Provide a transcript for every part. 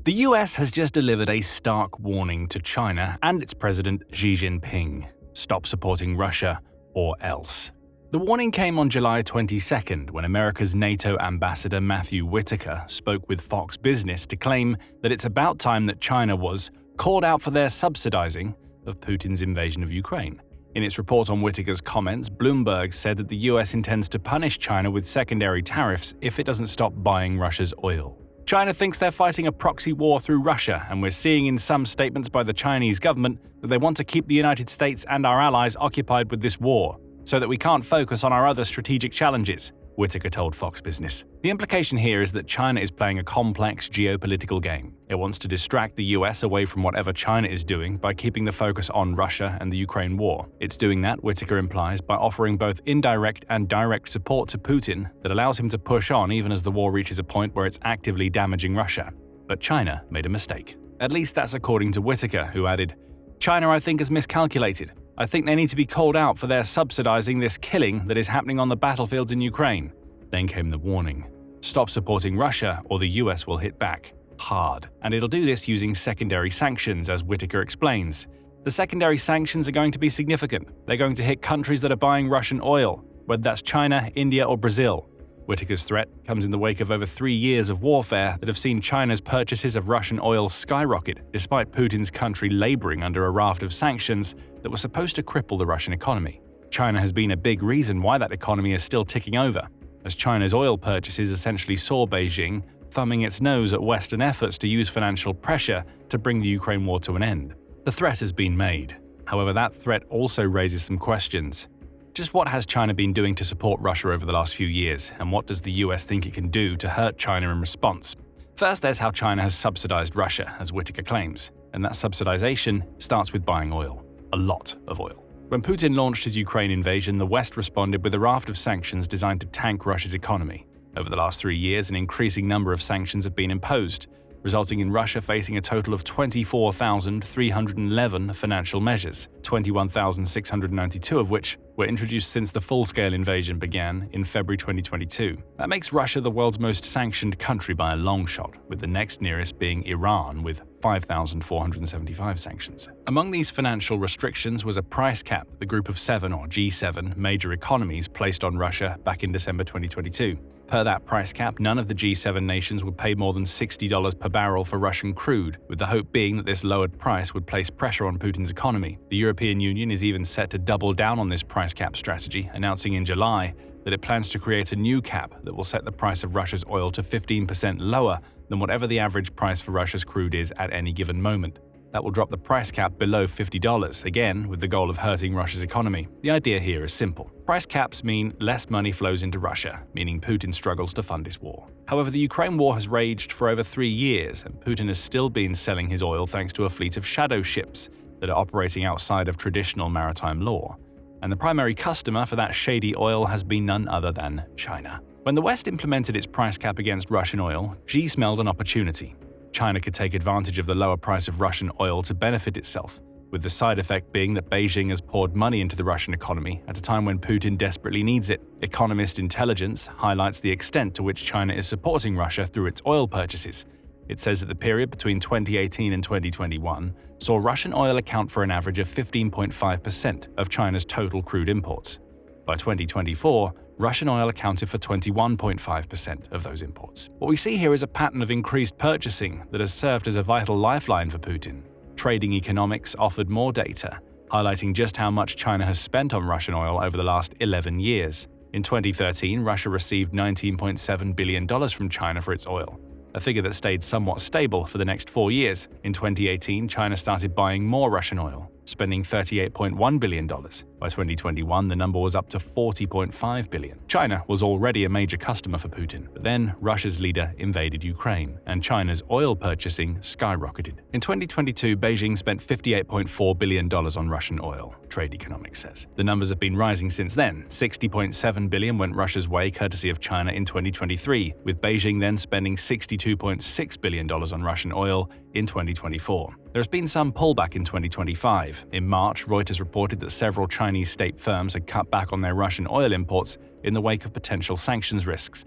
The US has just delivered a stark warning to China and its president Xi Jinping: stop supporting Russia or else. The warning came on July 22nd when America's NATO ambassador Matthew Whitaker spoke with Fox Business to claim that it's about time that China was called out for their subsidizing of Putin's invasion of Ukraine. In its report on Whitaker's comments, Bloomberg said that the US intends to punish China with secondary tariffs if it doesn't stop buying Russia's oil. China thinks they're fighting a proxy war through Russia, and we're seeing in some statements by the Chinese government that they want to keep the United States and our allies occupied with this war, so that we can't focus on our other strategic challenges, Whitaker told Fox Business. The implication here is that China is playing a complex geopolitical game. It wants to distract the US away from whatever China is doing by keeping the focus on Russia and the Ukraine war. It's doing that, Whitaker implies, by offering both indirect and direct support to Putin that allows him to push on even as the war reaches a point where it's actively damaging Russia. But China made a mistake. At least that's according to Whitaker, who added, "China, I think, has miscalculated. I think they need to be called out for their subsidizing this killing that is happening on the battlefields in Ukraine." Then came the warning: stop supporting Russia or the US will hit back hard. And it'll do this using secondary sanctions, as Whitaker explains. The secondary sanctions are going to be significant. They're going to hit countries that are buying Russian oil, whether that's China, India, or Brazil. Whitaker's threat comes in the wake of over 3 years of warfare that have seen China's purchases of Russian oil skyrocket, despite Putin's country laboring under a raft of sanctions that were supposed to cripple the Russian economy. China has been a big reason why that economy is still ticking over, as China's oil purchases essentially saw Beijing thumbing its nose at Western efforts to use financial pressure to bring the Ukraine war to an end. The threat has been made. However, that threat also raises some questions. Just what has China been doing to support Russia over the last few years, and what does the US think it can do to hurt China in response? First, there's how China has subsidized Russia, as Whitaker claims, and that subsidization starts with buying oil. A lot of oil. When Putin launched his Ukraine invasion, the West responded with a raft of sanctions designed to tank Russia's economy. Over the last 3 years, an increasing number of sanctions have been imposed, resulting in Russia facing a total of 24,311 financial measures, 21,692 of which were introduced since the full-scale invasion began in February 2022. That makes Russia the world's most sanctioned country by a long shot, with the next nearest being Iran with 5,475 sanctions. Among these financial restrictions was a price cap the Group of Seven, or G7, major economies placed on Russia back in December 2022. Per that price cap, none of the G7 nations would pay more than $60 per barrel for Russian crude, with the hope being that this lowered price would place pressure on Putin's economy. The European Union is even set to double down on this price cap strategy, announcing in July that it plans to create a new cap that will set the price of Russia's oil to 15% lower than whatever the average price for Russia's crude is at any given moment. That will drop the price cap below $50, again with the goal of hurting Russia's economy. The idea here is simple. Price caps mean less money flows into Russia, meaning Putin struggles to fund his war. However, the Ukraine war has raged for over 3 years, and Putin has still been selling his oil thanks to a fleet of shadow ships that are operating outside of traditional maritime law. And the primary customer for that shady oil has been none other than China. When the West implemented its price cap against Russian oil, Xi smelled an opportunity. China could take advantage of the lower price of Russian oil to benefit itself, with the side effect being that Beijing has poured money into the Russian economy at a time when Putin desperately needs it. Economist Intelligence highlights the extent to which China is supporting Russia through its oil purchases. It says that the period between 2018 and 2021 saw Russian oil account for an average of 15.5% of China's total crude imports. By 2024, Russian oil accounted for 21.5% of those imports. What we see here is a pattern of increased purchasing that has served as a vital lifeline for Putin. Trading Economics offered more data, highlighting just how much China has spent on Russian oil over the last 11 years. In 2013, Russia received $19.7 billion from China for its oil, a figure that stayed somewhat stable for the next 4 years. In 2018, China started buying more Russian oil, spending $38.1 billion. By 2021, the number was up to $40.5 billion. China was already a major customer for Putin, but then Russia's leader invaded Ukraine, and China's oil purchasing skyrocketed. In 2022, Beijing spent $58.4 billion on Russian oil, Trade Economics says. The numbers have been rising since then. $60.7 billion went Russia's way courtesy of China in 2023, with Beijing then spending $62.6 billion on Russian oil in 2024. There has been some pullback in 2025. In March, Reuters reported that several Chinese state firms had cut back on their Russian oil imports in the wake of potential sanctions risks.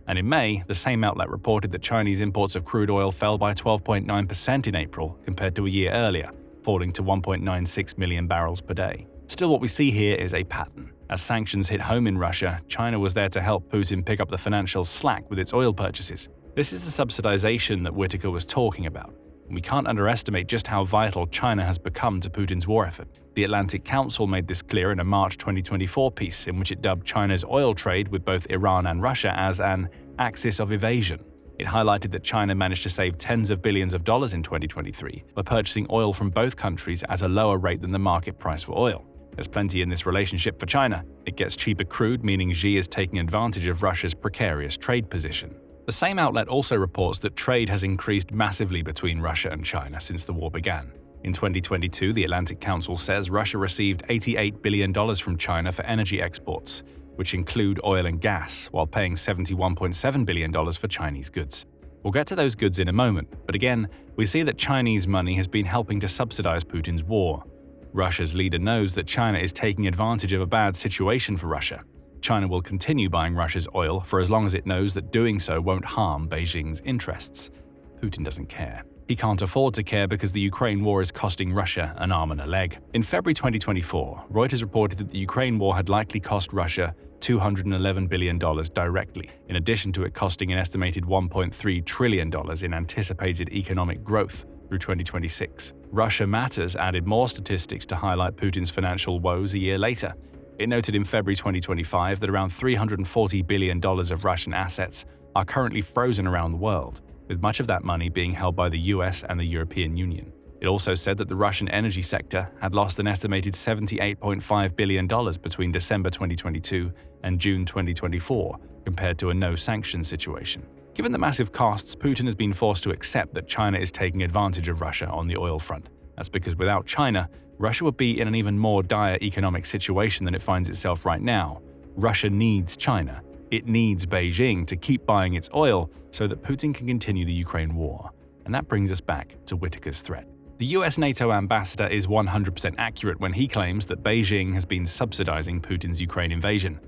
And in May, the same outlet reported that Chinese imports of crude oil fell by 12.9% in April compared to a year earlier, falling to 1.96 million barrels per day. Still, what we see here is a pattern. As sanctions hit home in Russia, China was there to help Putin pick up the financial slack with its oil purchases. This is the subsidization that Whitaker was talking about. We can't underestimate just how vital China has become to Putin's war effort. The Atlantic Council made this clear in a March 2024 piece in which it dubbed China's oil trade with both Iran and Russia as an axis of evasion. It highlighted that China managed to save tens of billions of dollars in 2023 by purchasing oil from both countries at a lower rate than the market price for oil. There's plenty in this relationship for China. It gets cheaper crude, meaning Xi is taking advantage of Russia's precarious trade position. The same outlet also reports that trade has increased massively between Russia and China since the war began. In 2022, the Atlantic Council says Russia received $88 billion from China for energy exports, which include oil and gas, while paying $71.7 billion for Chinese goods. We'll get to those goods in a moment, but again, we see that Chinese money has been helping to subsidize Putin's war. Russia's leader knows that China is taking advantage of a bad situation for Russia. China will continue buying Russia's oil for as long as it knows that doing so won't harm Beijing's interests. Putin doesn't care. He can't afford to care because the Ukraine war is costing Russia an arm and a leg. In February 2024, Reuters reported that the Ukraine war had likely cost Russia $211 billion directly, in addition to it costing an estimated $1.3 trillion in anticipated economic growth through 2026. Russia Matters added more statistics to highlight Putin's financial woes a year later. It noted in February 2025 that around $340 billion of Russian assets are currently frozen around the world, with much of that money being held by the US and the European Union. It also said that the Russian energy sector had lost an estimated $78.5 billion between December 2022 and June 2024, compared to a no-sanctions situation. Given the massive costs, Putin has been forced to accept that China is taking advantage of Russia on the oil front. That's because without China, Russia would be in an even more dire economic situation than it finds itself right now. Russia needs China. It needs Beijing to keep buying its oil so that Putin can continue the Ukraine war. And that brings us back to Whitaker's threat. The US NATO ambassador is 100% accurate when he claims that Beijing has been subsidizing Putin's Ukraine invasion.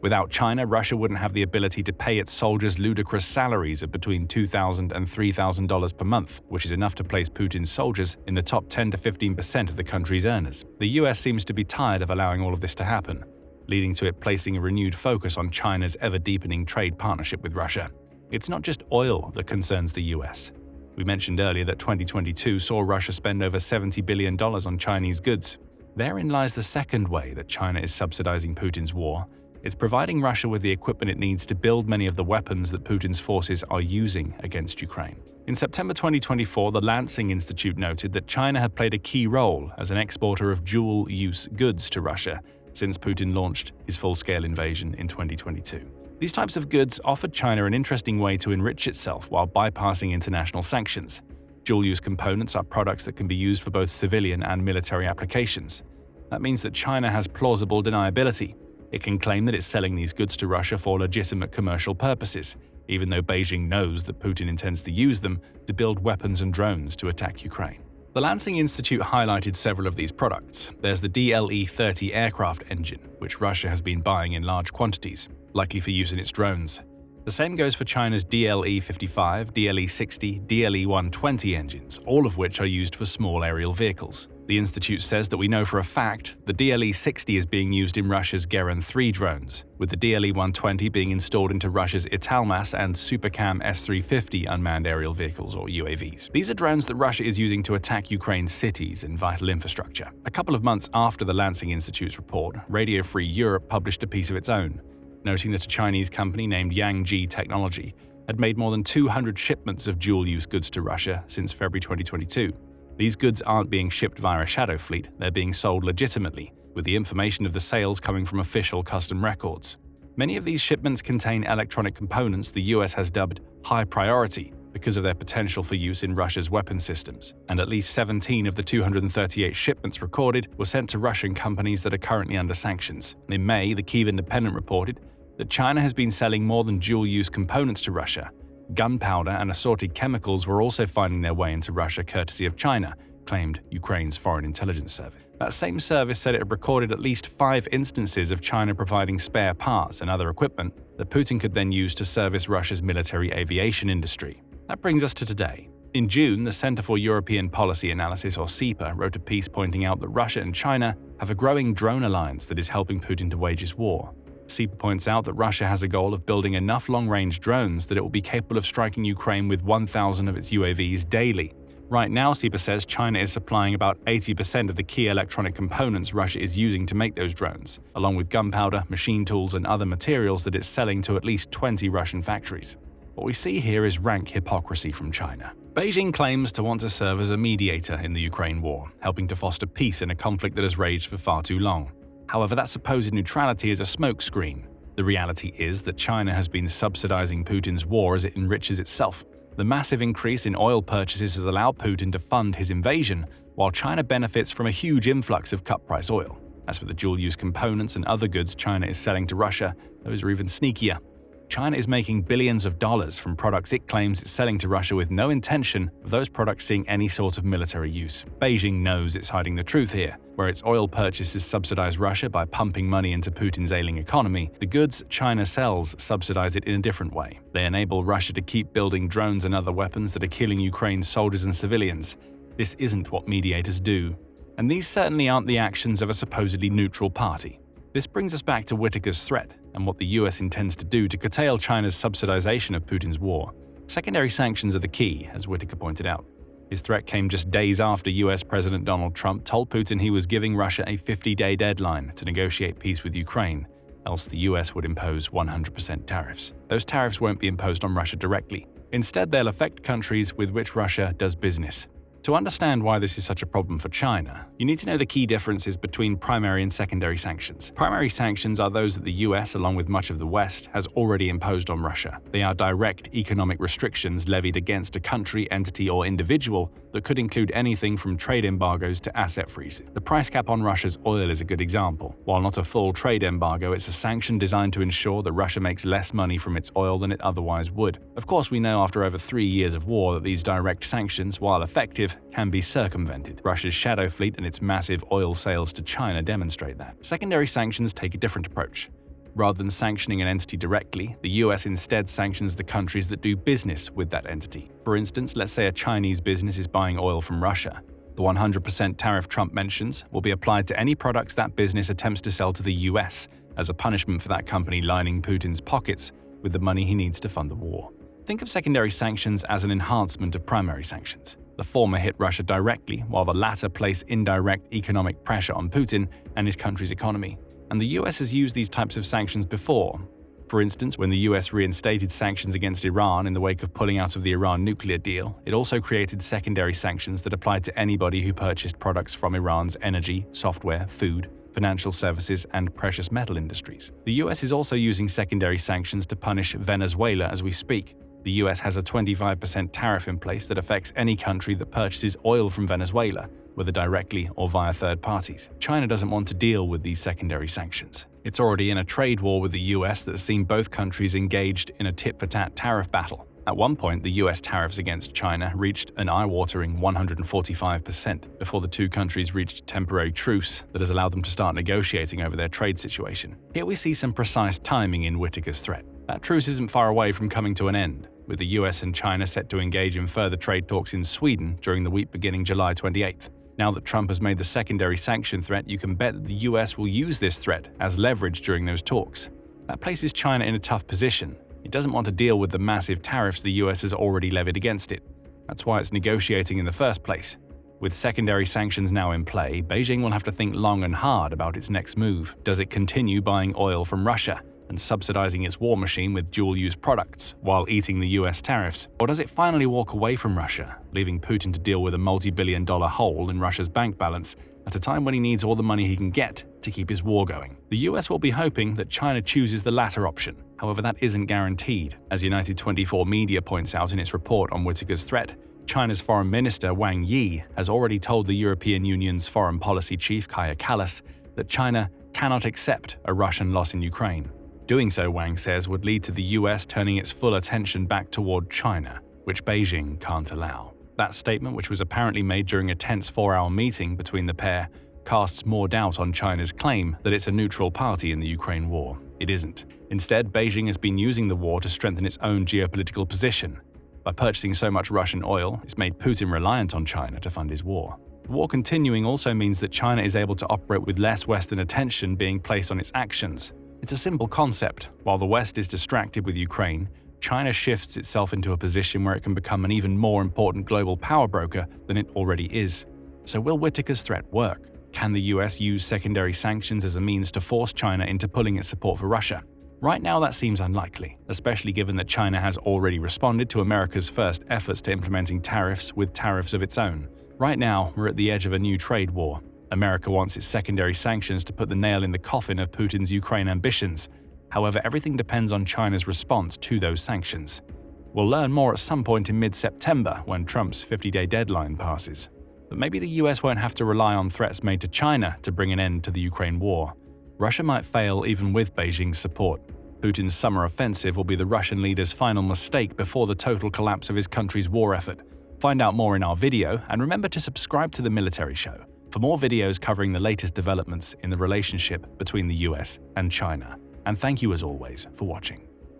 Without China, Russia wouldn't have the ability to pay its soldiers ludicrous salaries of between $2,000 and $3,000 per month, which is enough to place Putin's soldiers in the top 10 to 15% of the country's earners. The US seems to be tired of allowing all of this to happen, leading to it placing a renewed focus on China's ever-deepening trade partnership with Russia. It's not just oil that concerns the US. We mentioned earlier that 2022 saw Russia spend over $70 billion on Chinese goods. Therein lies the second way that China is subsidizing Putin's war. It's providing Russia with the equipment it needs to build many of the weapons that Putin's forces are using against Ukraine. In September 2024, the Lansing Institute noted that China had played a key role as an exporter of dual-use goods to Russia since Putin launched his full-scale invasion in 2022. These types of goods offered China an interesting way to enrich itself while bypassing international sanctions. Dual-use components are products that can be used for both civilian and military applications. That means that China has plausible deniability. It can claim that it's selling these goods to Russia for legitimate commercial purposes, even though Beijing knows that Putin intends to use them to build weapons and drones to attack Ukraine. The Lansing Institute highlighted several of these products. There's the DLE-30 aircraft engine, which Russia has been buying in large quantities, likely for use in its drones. The same goes for China's DLE-55, DLE-60, DLE-120 engines, all of which are used for small aerial vehicles. The institute says that we know for a fact the DLE-60 is being used in Russia's Geran 3 drones, with the DLE-120 being installed into Russia's Italmas and Supercam S-350 unmanned aerial vehicles, or UAVs. These are drones that Russia is using to attack Ukraine's cities and vital infrastructure. A couple of months after the Lansing Institute's report, Radio Free Europe published a piece of its own, noting that a Chinese company named Yangji Technology had made more than 200 shipments of dual-use goods to Russia since February 2022. These goods aren't being shipped via a shadow fleet, they're being sold legitimately, with the information of the sales coming from official custom records. Many of these shipments contain electronic components the US has dubbed high priority because of their potential for use in Russia's weapon systems, and at least 17 of the 238 shipments recorded were sent to Russian companies that are currently under sanctions. In May, the Kyiv Independent reported that China has been selling more than dual-use components to Russia. Gunpowder and assorted chemicals were also finding their way into Russia courtesy of China, claimed Ukraine's foreign intelligence service. That same service said it had recorded at least 5 instances of China providing spare parts and other equipment that Putin could then use to service Russia's military aviation industry. That brings us to today. In June, the Center for European Policy Analysis, or CEPA, wrote a piece pointing out that Russia and China have a growing drone alliance that is helping Putin to wage his war. CEPA points out that Russia has a goal of building enough long-range drones that it will be capable of striking Ukraine with 1,000 of its UAVs daily. Right now, CEPA says China is supplying about 80% of the key electronic components Russia is using to make those drones, along with gunpowder, machine tools, and other materials that it's selling to at least 20 Russian factories. What we see here is rank hypocrisy from China. Beijing claims to want to serve as a mediator in the Ukraine war, helping to foster peace in a conflict that has raged for far too long. However, that supposed neutrality is a smokescreen. The reality is that China has been subsidizing Putin's war as it enriches itself. The massive increase in oil purchases has allowed Putin to fund his invasion, while China benefits from a huge influx of cut-price oil. As for the dual-use components and other goods China is selling to Russia, those are even sneakier. China is making billions of dollars from products it claims it's selling to Russia with no intention of those products seeing any sort of military use. Beijing knows it's hiding the truth here. Where its oil purchases subsidize Russia by pumping money into Putin's ailing economy, the goods China sells subsidize it in a different way. They enable Russia to keep building drones and other weapons that are killing Ukraine's soldiers and civilians. This isn't what mediators do. And these certainly aren't the actions of a supposedly neutral party. This brings us back to Whitaker's threat and what the US intends to do to curtail China's subsidization of Putin's war. Secondary sanctions are the key, as Whitaker pointed out. His threat came just days after US President Donald Trump told Putin he was giving Russia a 50-day deadline to negotiate peace with Ukraine, else the US would impose 100% tariffs. Those tariffs won't be imposed on Russia directly. Instead, they'll affect countries with which Russia does business. To understand why this is such a problem for China, you need to know the key differences between primary and secondary sanctions. Primary sanctions are those that the US, along with much of the West, has already imposed on Russia. They are direct economic restrictions levied against a country, entity, or individual that could include anything from trade embargoes to asset freezes. The price cap on Russia's oil is a good example. While not a full trade embargo, it's a sanction designed to ensure that Russia makes less money from its oil than it otherwise would. Of course, we know after over 3 years of war that these direct sanctions, while effective, can be circumvented. Russia's shadow fleet and its massive oil sales to China demonstrate that. Secondary sanctions take a different approach. Rather than sanctioning an entity directly, the US instead sanctions the countries that do business with that entity. For instance, let's say a Chinese business is buying oil from Russia. The 100% tariff Trump mentions will be applied to any products that business attempts to sell to the US as a punishment for that company lining Putin's pockets with the money he needs to fund the war. Think of secondary sanctions as an enhancement of primary sanctions. The former hit Russia directly, while the latter place indirect economic pressure on Putin and his country's economy. And the US has used these types of sanctions before. For instance, when the US reinstated sanctions against Iran in the wake of pulling out of the Iran nuclear deal, it also created secondary sanctions that applied to anybody who purchased products from Iran's energy, software, food, financial services, and precious metal industries. The US is also using secondary sanctions to punish Venezuela as we speak. The US has a 25% tariff in place that affects any country that purchases oil from Venezuela, whether directly or via third parties. China doesn't want to deal with these secondary sanctions. It's already in a trade war with the US that has seen both countries engaged in a tit-for-tat tariff battle. At one point, the US tariffs against China reached an eye-watering 145% before the two countries reached a temporary truce that has allowed them to start negotiating over their trade situation. Here we see some precise timing in Whitaker's threat. That truce isn't far away from coming to an end, with the US and China set to engage in further trade talks in Sweden during the week beginning July 28th. Now that Trump has made the secondary sanction threat, you can bet that the US will use this threat as leverage during those talks. That places China in a tough position. It doesn't want to deal with the massive tariffs the US has already levied against it. That's why it's negotiating in the first place. With secondary sanctions now in play, Beijing will have to think long and hard about its next move. Does it continue buying oil from Russia and subsidizing its war machine with dual-use products while eating the US tariffs? Or does it finally walk away from Russia, leaving Putin to deal with a multi-billion-dollar hole in Russia's bank balance at a time when he needs all the money he can get to keep his war going? The US will be hoping that China chooses the latter option. However, that isn't guaranteed. As United 24 Media points out in its report on Whitaker's threat, China's Foreign Minister Wang Yi has already told the European Union's foreign policy chief Kaja Kallas that China cannot accept a Russian loss in Ukraine. Doing so, Wang says, would lead to the US turning its full attention back toward China, which Beijing can't allow. That statement, which was apparently made during a tense 4-hour meeting between the pair, casts more doubt on China's claim that it's a neutral party in the Ukraine war. It isn't. Instead, Beijing has been using the war to strengthen its own geopolitical position. By purchasing so much Russian oil, it's made Putin reliant on China to fund his war. The war continuing also means that China is able to operate with less Western attention being placed on its actions. It's a simple concept. While the West is distracted with Ukraine, China shifts itself into a position where it can become an even more important global power broker than it already is. So will Whitaker's threat work? Can the US use secondary sanctions as a means to force China into pulling its support for Russia? Right now, that seems unlikely, especially given that China has already responded to America's first efforts to implementing tariffs with tariffs of its own. Right now, we're at the edge of a new trade war. America wants its secondary sanctions to put the nail in the coffin of Putin's Ukraine ambitions. However, everything depends on China's response to those sanctions. We'll learn more at some point in mid-September when Trump's 50-day deadline passes. But maybe the US won't have to rely on threats made to China to bring an end to the Ukraine war. Russia might fail even with Beijing's support. Putin's summer offensive will be the Russian leader's final mistake before the total collapse of his country's war effort. Find out more in our video, and remember to subscribe to The Military Show for more videos covering the latest developments in the relationship between the US and China. And thank you as always for watching.